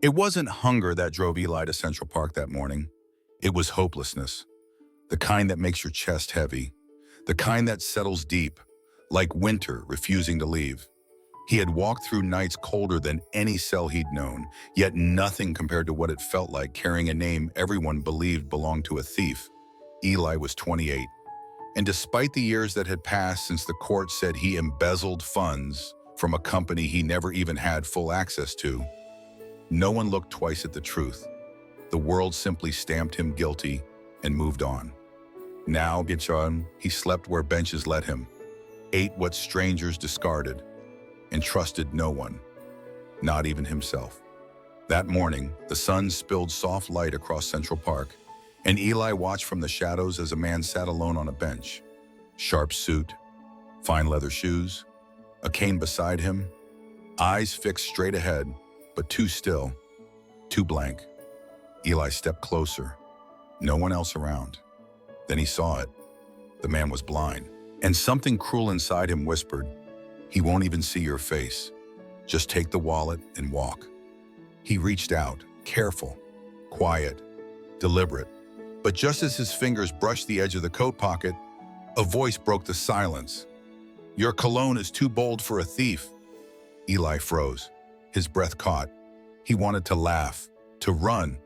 It wasn't hunger that drove Eli to Central Park that morning. It was hopelessness, the kind that makes your chest heavy, the kind that settles deep, like winter refusing to leave. He had walked through nights colder than any cell he'd known, yet nothing compared to what it felt like carrying a name everyone believed belonged to a thief. Eli was 28, and despite the years that had passed since the court said he embezzled funds from a company he never even had full access to, no one looked twice at the truth. The world simply stamped him guilty and moved on. Now, he slept where benches let him, ate what strangers discarded, and trusted no one, not even himself. That morning, the sun spilled soft light across Central Park, and Eli watched from the shadows as a man sat alone on a bench. Sharp suit, fine leather shoes, a cane beside him, eyes fixed straight ahead, but too still, too blank. Eli stepped closer. No one else around. Then he saw it. The man was blind, and something cruel inside him whispered, "He won't even see your face. Just take the wallet and walk." He reached out, careful, quiet, deliberate. But just as his fingers brushed the edge of the coat pocket, a voice broke the silence. "Your cologne is too bold for a thief." Eli froze. His breath caught. He wanted to laugh, to run,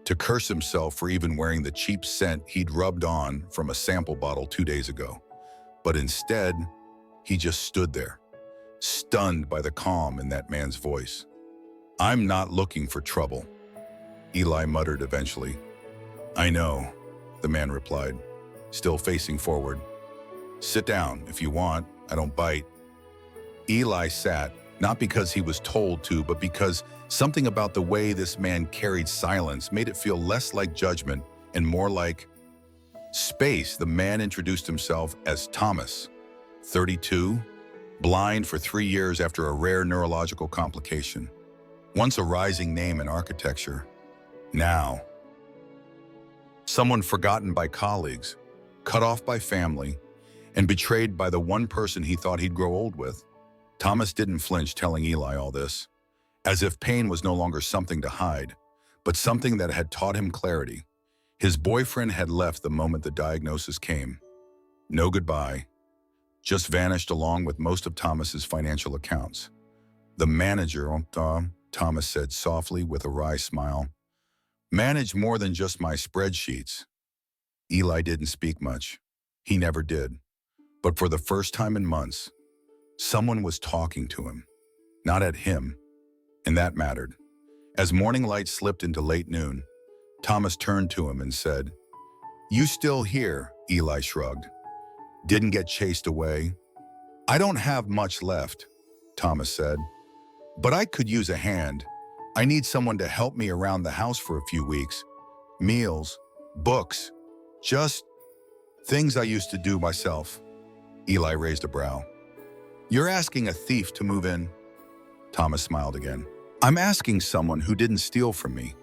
to curse himself for even wearing the cheap scent he'd rubbed on from a sample bottle 2 days ago. But instead, he just stood there, stunned by the calm in that man's voice. "I'm not looking for trouble," Eli muttered eventually. "I know," the man replied, still facing forward. "Sit down if you want, I don't bite." Eli sat, not because he was told to, but because something about the way this man carried silence made it feel less like judgment and more like space. The man introduced himself as Thomas, 32, blind for 3 years after a rare neurological complication. Once a rising name in architecture, now someone forgotten by colleagues, cut off by family, and betrayed by the one person he thought he'd grow old with. Thomas didn't flinch telling Eli all this, as if pain was no longer something to hide, but something that had taught him clarity. His boyfriend had left the moment the diagnosis came. No goodbye, just vanished along with most of Thomas's financial accounts. "The manager," Thomas said softly with a wry smile, "managed more than just my spreadsheets." Eli didn't speak much. He never did. But for the first time in months, someone was talking to him, not at him, and that mattered. As morning light slipped into late noon, Thomas turned to him and said, "You still here?" Eli shrugged. "Didn't get chased away?" "I don't have much left," Thomas said, "but I could use a hand. I need someone to help me around the house for a few weeks. Meals, books, just things I used to do myself." Eli raised a brow. "You're asking a thief to move in?" Thomas smiled again. "I'm asking someone who didn't steal from me,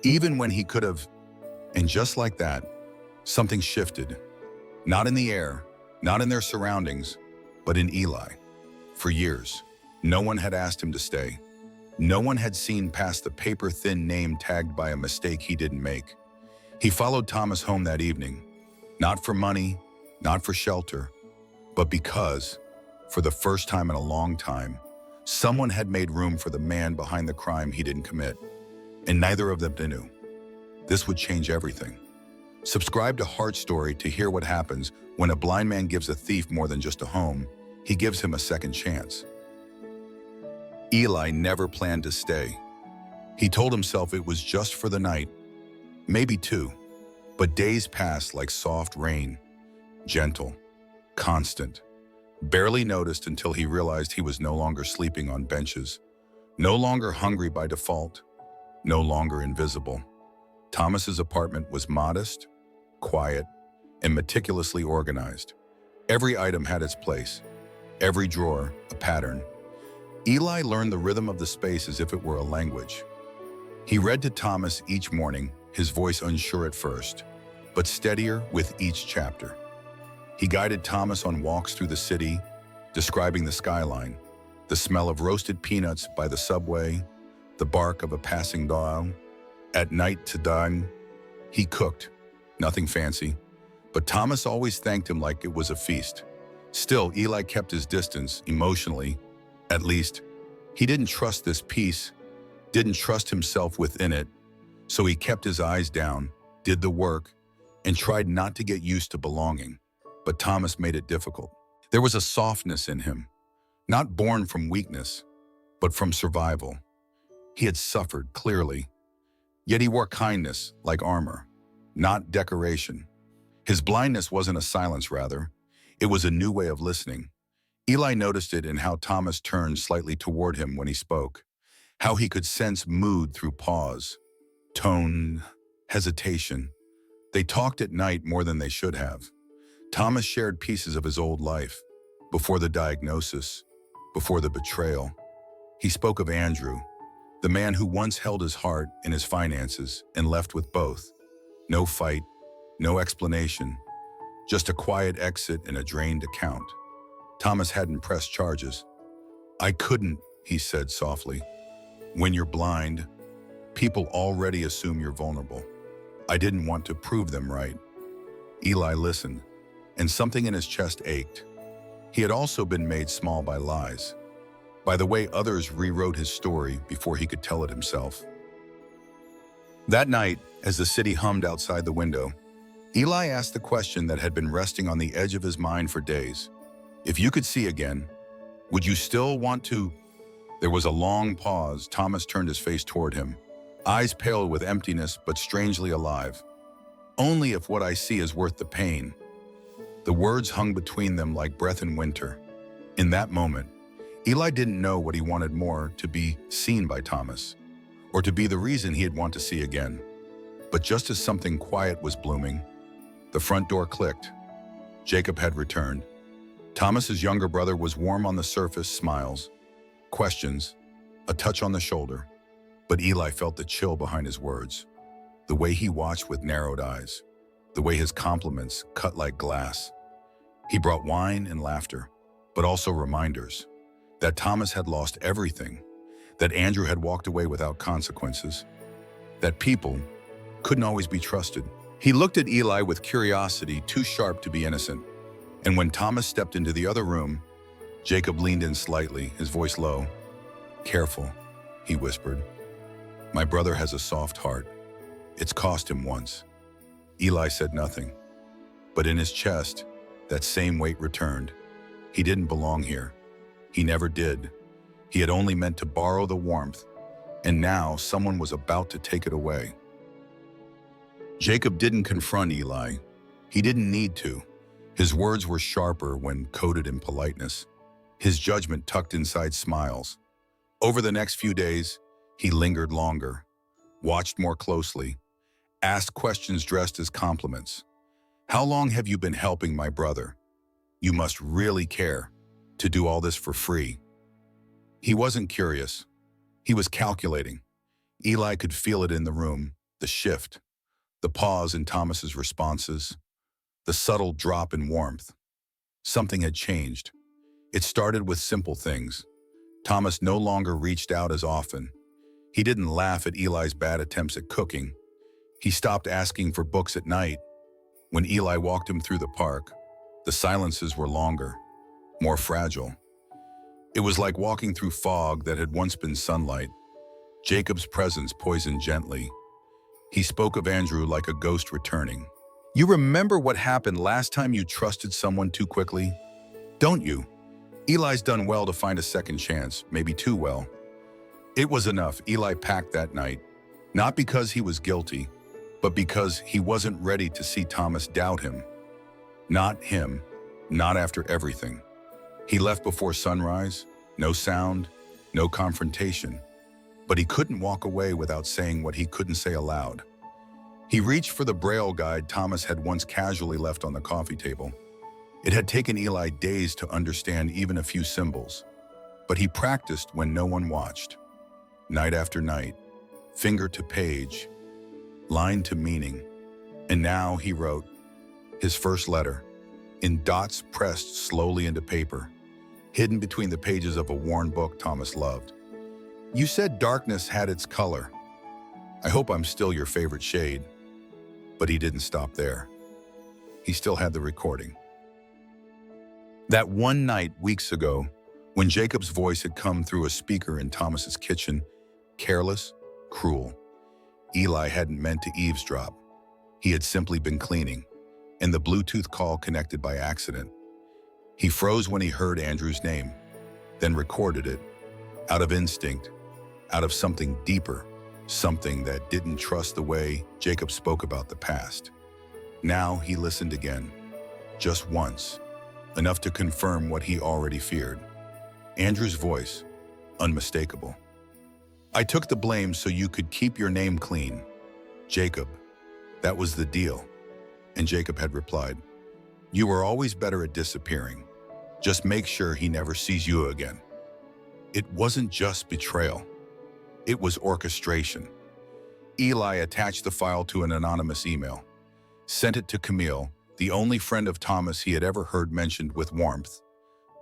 even when he could have." And just like that, something shifted. Not in the air, not in their surroundings, but in Eli. For years, no one had asked him to stay. No one had seen past the paper-thin name tagged by a mistake he didn't make. He followed Thomas home that evening, not for money, not for shelter, but because, for the first time in a long time, someone had made room for the man behind the crime he didn't commit, and neither of them knew. This would change everything. Subscribe to Heart Story to hear what happens when a blind man gives a thief more than just a home. He gives him a second chance. Eli never planned to stay. He told himself it was just for the night, maybe 2, but days passed like soft rain, gentle, constant, barely noticed until he realized he was no longer sleeping on benches, no longer hungry by default, no longer invisible. Thomas's apartment was modest, quiet, and meticulously organized. Every item had its place, every drawer a pattern. Eli learned the rhythm of the space as if it were a language. He read to Thomas each morning, his voice unsure at first, but steadier with each chapter. He guided Thomas on walks through the city, describing the skyline, the smell of roasted peanuts by the subway, the bark of a passing dog. At night to dine, he cooked. Nothing fancy, but Thomas always thanked him like it was a feast. Still, Eli kept his distance emotionally. At least, he didn't trust this peace, didn't trust himself within it, so he kept his eyes down, did the work, and tried not to get used to belonging. But Thomas made it difficult. There was a softness in him, not born from weakness, but from survival. He had suffered, clearly, yet he wore kindness like armor, not decoration. His blindness wasn't a silence, rather. It was a new way of listening. Eli noticed it in how Thomas turned slightly toward him when he spoke, how he could sense mood through pause, tone, hesitation. They talked at night more than they should have. Thomas shared pieces of his old life, before the diagnosis, before the betrayal. He spoke of Andrew, the man who once held his heart and his finances and left with both. No fight, no explanation, just a quiet exit and a drained account. Thomas hadn't pressed charges. "I couldn't," he said softly. "When you're blind, people already assume you're vulnerable. I didn't want to prove them right." Eli listened, and something in his chest ached. He had also been made small by lies, by the way others rewrote his story before he could tell it himself. That night, as the city hummed outside the window, Eli asked the question that had been resting on the edge of his mind for days. If you could see again, would you still want to? There was a long pause. Thomas turned his face toward him, eyes pale with emptiness but strangely alive. "Only if what I see is worth the pain." The words hung between them like breath in winter. In that moment, Eli didn't know what he wanted more: to be seen by Thomas, or to be the reason he'd want to see again. But just as something quiet was blooming, the front door clicked. Jacob had returned. Thomas's younger brother was warm on the surface, smiles, questions, a touch on the shoulder. But Eli felt the chill behind his words, the way he watched with narrowed eyes, the way his compliments cut like glass. He brought wine and laughter, but also reminders that Thomas had lost everything, that Andrew had walked away without consequences, that people couldn't always be trusted. He looked at Eli with curiosity too sharp to be innocent. And when Thomas stepped into the other room, Jacob leaned in slightly, his voice low. "Careful," he whispered. "My brother has a soft heart. It's cost him once." Eli said nothing, but in his chest, that same weight returned. He didn't belong here. He never did. He had only meant to borrow the warmth, and now someone was about to take it away. Jacob didn't confront Eli. He didn't need to. His words were sharper when coded in politeness, his judgment tucked inside smiles. Over the next few days, he lingered longer, watched more closely, asked questions dressed as compliments. "How long have you been helping my brother? You must really care to do all this for free." He wasn't curious. He was calculating. Eli could feel it in the room, the shift, the pause in Thomas's responses, the subtle drop in warmth. Something had changed. It started with simple things. Thomas no longer reached out as often. He didn't laugh at Eli's bad attempts at cooking. He stopped asking for books at night. When Eli walked him through the park, the silences were longer, more fragile. It was like walking through fog that had once been sunlight. Jacob's presence poisoned gently. He spoke of Andrew like a ghost returning. "You remember what happened last time you trusted someone too quickly? Don't you? Eli's done well to find a second chance, maybe too well." It was enough. Eli packed that night, not because he was guilty, but because he wasn't ready to see Thomas doubt him. Not him, not after everything. He left before sunrise, no sound, no confrontation. But he couldn't walk away without saying what he couldn't say aloud. He reached for the Braille guide Thomas had once casually left on the coffee table. It had taken Eli days to understand even a few symbols, but he practiced when no one watched. Night after night, finger to page, line to meaning. And now he wrote his first letter, in dots pressed slowly into paper, hidden between the pages of a worn book Thomas loved. You said darkness had its color. I hope I'm still your favorite shade. But he didn't stop there. He still had the recording. That one night weeks ago, when Jacob's voice had come through a speaker in Thomas's kitchen, careless, cruel. Eli hadn't meant to eavesdrop. He had simply been cleaning, and the Bluetooth call connected by accident. He froze when he heard Andrew's name, then recorded it, out of instinct, out of something deeper, something that didn't trust the way Jacob spoke about the past. Now he listened again, just once, enough to confirm what he already feared. Andrew's voice, unmistakable. I took the blame so you could keep your name clean. Jacob, that was the deal. And Jacob had replied, you were always better at disappearing. Just make sure he never sees you again. It wasn't just betrayal. It was orchestration. Eli attached the file to an anonymous email, sent it to Camille, the only friend of Thomas he had ever heard mentioned with warmth.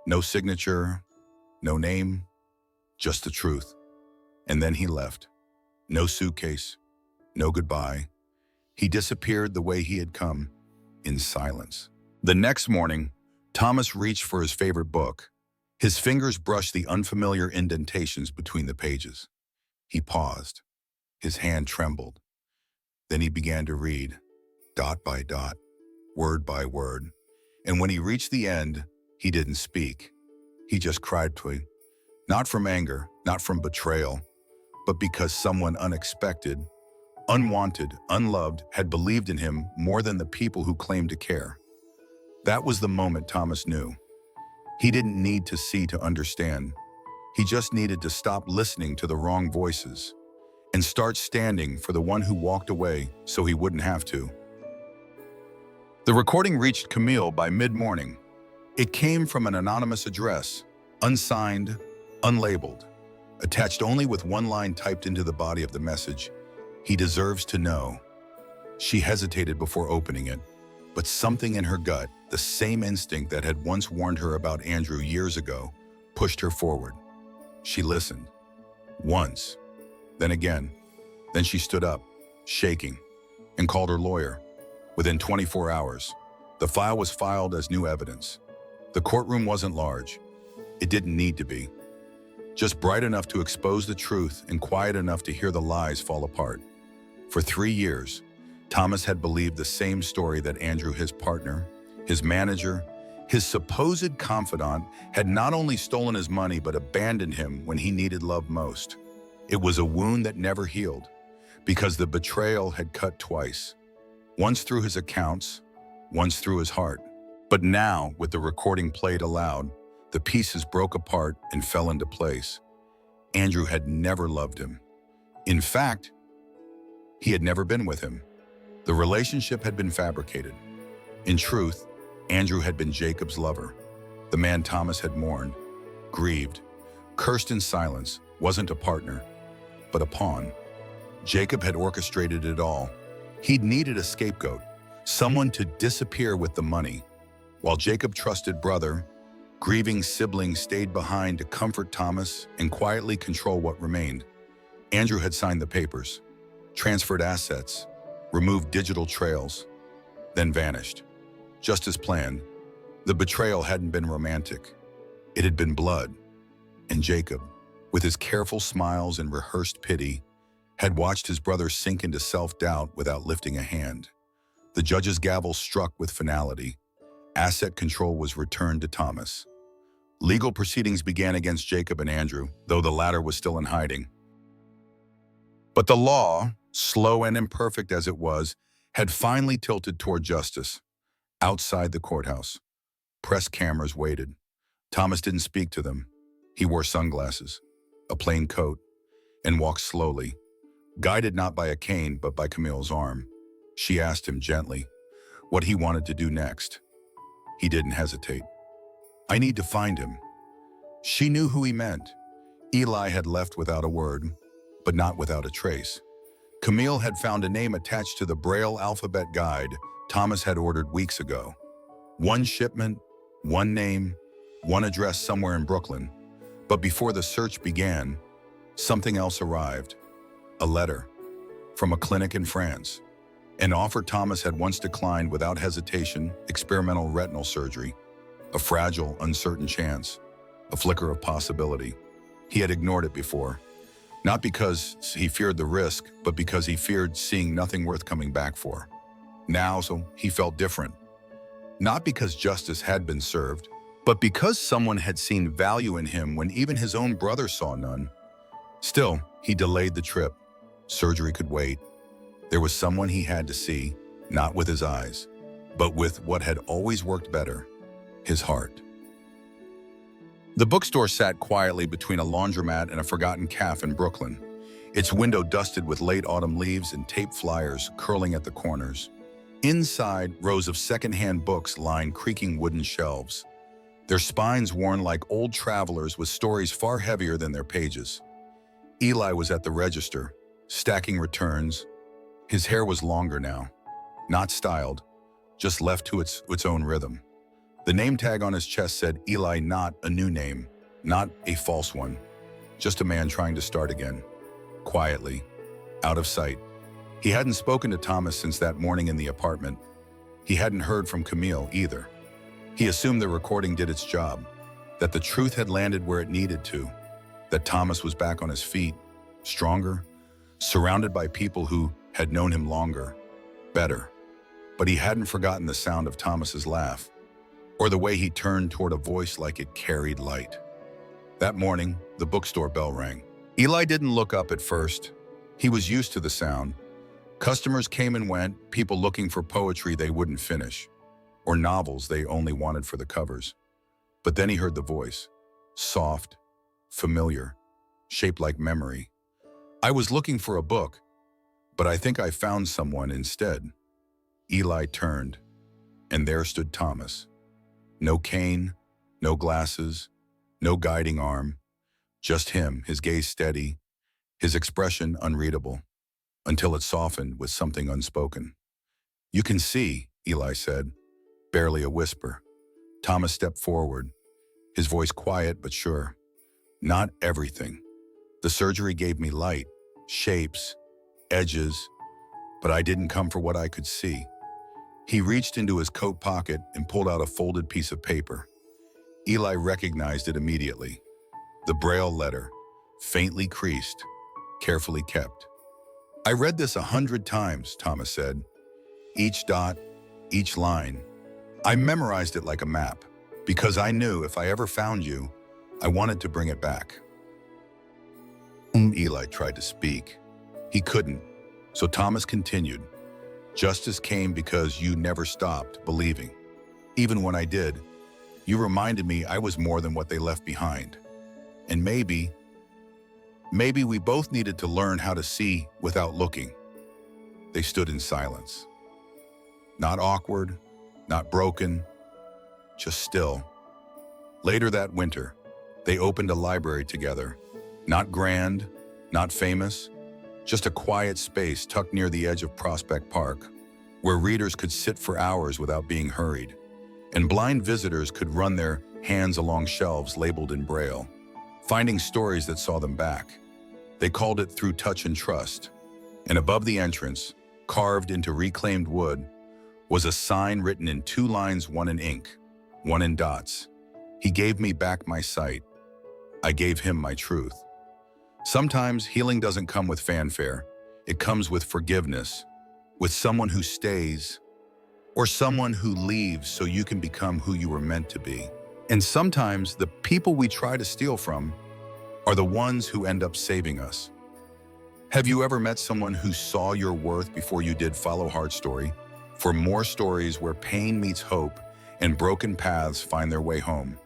No signature, no name, just the truth. And then he left. No suitcase, no goodbye. He disappeared the way he had come, in silence. The next morning, Thomas reached for his favorite book. His fingers brushed the unfamiliar indentations between the pages. He paused. His hand trembled. Then he began to read, dot by dot, word by word. And when he reached the end, he didn't speak. He just cried quickly, not from anger, not from betrayal, but because someone unexpected, unwanted, unloved had believed in him more than the people who claimed to care. That was the moment Thomas knew. He didn't need to see to understand. He just needed to stop listening to the wrong voices and start standing for the one who walked away so he wouldn't have to. The recording reached Camille by mid-morning. It came from an anonymous address, unsigned, unlabeled, attached only with one line typed into the body of the message. He deserves to know. She hesitated before opening it, but something in her gut, the same instinct that had once warned her about Andrew years ago, pushed her forward. She listened. Once, then again. Then she stood up, shaking, and called her lawyer. Within 24 hours, the file was filed as new evidence. The courtroom wasn't large. It didn't need to be. Just bright enough to expose the truth and quiet enough to hear the lies fall apart. For 3 years, Thomas had believed the same story that Andrew, his partner, his manager, his supposed confidant, had not only stolen his money but abandoned him when he needed love most. It was a wound that never healed, because the betrayal had cut twice. Once through his accounts, once through his heart. But now, with the recording played aloud, the pieces broke apart and fell into place. Andrew had never loved him. In fact, he had never been with him. The relationship had been fabricated. In truth, Andrew had been Jacob's lover. The man Thomas had mourned, grieved, cursed in silence, wasn't a partner, but a pawn. Jacob had orchestrated it all. He'd needed a scapegoat, someone to disappear with the money. While Jacob trusted brother, grieving sibling stayed behind to comfort Thomas and quietly control what remained. Andrew had signed the papers, transferred assets, removed digital trails, then vanished. Just as planned, the betrayal hadn't been romantic. It had been blood. And Jacob, with his careful smiles and rehearsed pity, had watched his brother sink into self-doubt without lifting a hand. The judge's gavel struck with finality. Asset control was returned to Thomas. Legal proceedings began against Jacob and Andrew, though the latter was still in hiding. But the law, slow and imperfect as it was, had finally tilted toward justice. Outside the courthouse, press cameras waited. Thomas didn't speak to them. He wore sunglasses, a plain coat, and walked slowly, guided not by a cane but by Camille's arm. She asked him gently what he wanted to do next. He didn't hesitate. I need to find him. She knew who he meant. Eli had left without a word, but not without a trace. Camille had found a name attached to the Braille alphabet guide Thomas had ordered weeks ago. One shipment, one name, one address somewhere in Brooklyn. But before the search began, something else arrived. A letter from a clinic in France. An offer Thomas had once declined without hesitation: experimental retinal surgery. A fragile, uncertain chance. A flicker of possibility. He had ignored it before. Not because he feared the risk, but because he feared seeing nothing worth coming back for. Now, so he felt different. Not because justice had been served, but because someone had seen value in him when even his own brother saw none. Still, he delayed the trip. Surgery could wait. There was someone he had to see, not with his eyes, but with what had always worked better: his heart. The bookstore sat quietly between a laundromat and a forgotten cafe in Brooklyn, its window dusted with late autumn leaves and taped flyers curling at the corners. Inside, rows of secondhand books lined creaking wooden shelves, their spines worn like old travelers with stories far heavier than their pages. Eli was at the register, stacking returns. His hair was longer now, not styled, just left to its own rhythm. The name tag on his chest said Eli, not a new name, not a false one, just a man trying to start again, quietly, out of sight. He hadn't spoken to Thomas since that morning in the apartment. He hadn't heard from Camille either. He assumed the recording did its job, that the truth had landed where it needed to, that Thomas was back on his feet, stronger, surrounded by people who had known him longer, better. But he hadn't forgotten the sound of Thomas's laugh, or the way he turned toward a voice like it carried light. That morning, the bookstore bell rang. Eli didn't look up at first. He was used to the sound. Customers came and went, people looking for poetry they wouldn't finish, or novels they only wanted for the covers. But then he heard the voice, soft, familiar, shaped like memory. "I was looking for a book, but I think I found someone instead." Eli turned, and there stood Thomas. No cane, no glasses, no guiding arm, just him, his gaze steady, his expression unreadable, until it softened with something unspoken. "You can see," Eli said, barely a whisper. Thomas stepped forward, his voice quiet but sure. "Not everything. The surgery gave me light, shapes, edges, but I didn't come for what I could see." He reached into his coat pocket and pulled out a folded piece of paper. Eli recognized it immediately. The Braille letter, faintly creased, carefully kept. "I read this 100 times, Thomas said. Each dot, each line. I memorized it like a map, because I knew if I ever found you, I wanted to bring it back." Eli tried to speak. He couldn't, so Thomas continued. "Justice came because you never stopped believing. Even when I did, you reminded me I was more than what they left behind. And maybe we both needed to learn how to see without looking." They stood in silence. Not awkward, not broken, just still. Later that winter, they opened a library together. Not grand, not famous, just a quiet space tucked near the edge of Prospect Park, where readers could sit for hours without being hurried, and blind visitors could run their hands along shelves labeled in Braille, finding stories that saw them back. They called it Through Touch and Trust, and above the entrance, carved into reclaimed wood, was a sign written in 2 lines, one in ink, one in dots. "He gave me back my sight. I gave him my truth." Sometimes healing doesn't come with fanfare. It comes with forgiveness, with someone who stays, or someone who leaves so you can become who you were meant to be. And sometimes the people we try to steal from are the ones who end up saving us. Have you ever met someone who saw your worth before you did? Follow Heart Story for more stories where pain meets hope and broken paths find their way home.